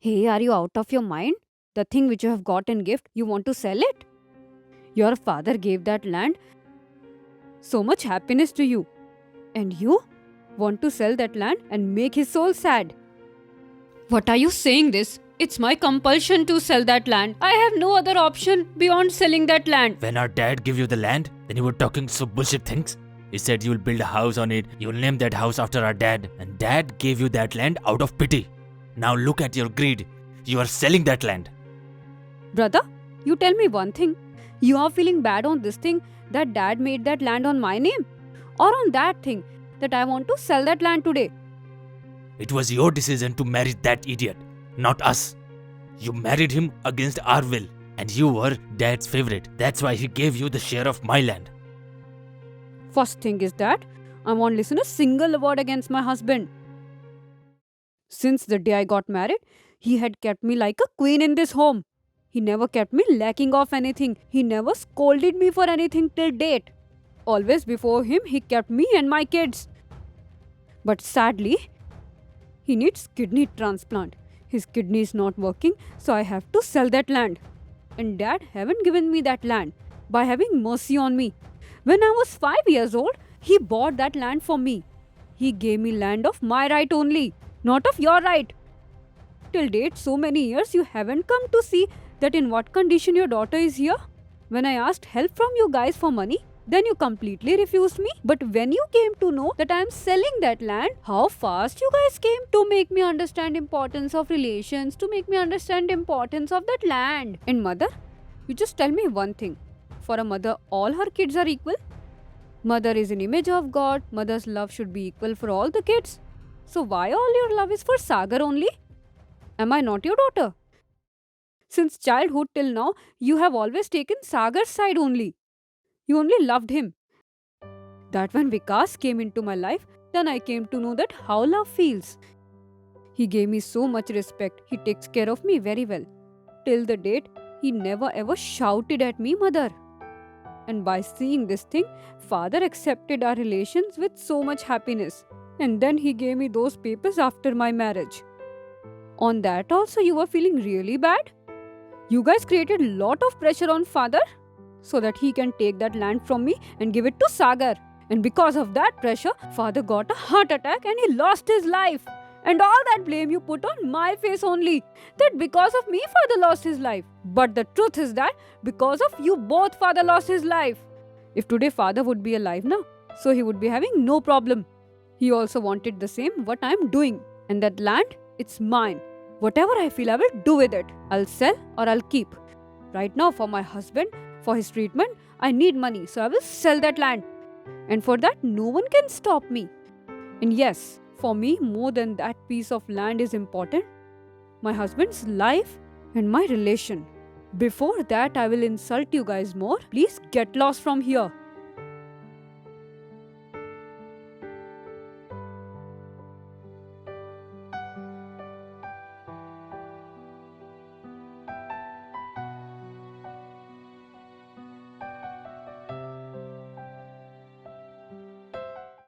Hey, are you out of your mind? The thing which you have got in gift, you want to sell it? Your father gave that land so much happiness to you, and you want to sell that land and make his soul sad. What are you saying this? It's my compulsion to sell that land. I have no other option beyond selling that land. When our dad gave you the land, then you were talking so bullshit things. He said you'll build a house on it, you'll name that house after our dad, and dad gave you that land out of pity. Now look at your greed. You are selling that land. Brother, you tell me one thing. You are feeling bad on this thing that dad made that land on my name? Or on that thing that I want to sell that land today? It was your decision to marry that idiot, not us. You married him against our will, and you were dad's favorite. That's why he gave you the share of my land. First thing is that I won't listen a single word against my husband. Since the day I got married, he had kept me like a queen in this home. He never kept me lacking of anything. He never scolded me for anything till date. Always before him, he kept me and my kids. But sadly, he needs kidney transplant. His kidney is not working, so I have to sell that land. And dad haven't given me that land by having mercy on me. When I was 5 years old, he bought that land for me. He gave me land of my right only, not of your right. Till date, so many years you haven't come to see that in what condition your daughter is here. When I asked help from you guys for money, then you completely refused me. But when you came to know that I am selling that land, how fast you guys came to make me understand importance of relations, to make me understand importance of that land. And mother, you just tell me one thing. For a mother, all her kids are equal. Mother is an image of God. Mother's love should be equal for all the kids. So why all your love is for Sagar only? Am I not your daughter? Since childhood till now, you have always taken Sagar's side only. You only loved him. That when Vikas came into my life, then I came to know that how love feels. He gave me so much respect. He takes care of me very well. Till the date, he never ever shouted at me, mother. And by seeing this thing, father accepted our relations with so much happiness. And then he gave me those papers after my marriage. On that also you were feeling really bad? You guys created lot of pressure on father so that he can take that land from me and give it to Sagar. And because of that pressure, father got a heart attack and he lost his life. And all that blame you put on my face only. That because of me, father lost his life. But the truth is that because of you both, father lost his life. If today father would be alive now, so he would be having no problem. He also wanted the same what I am doing. And that land, it's mine. Whatever I feel, I will do with it. I'll sell or I'll keep. Right now, for my husband, for his treatment, I need money, so I will sell that land. And for that, no one can stop me. And yes, for me, more than that piece of land is important. My husband's life and my relation. Before that, I will insult you guys more. Please get lost from here.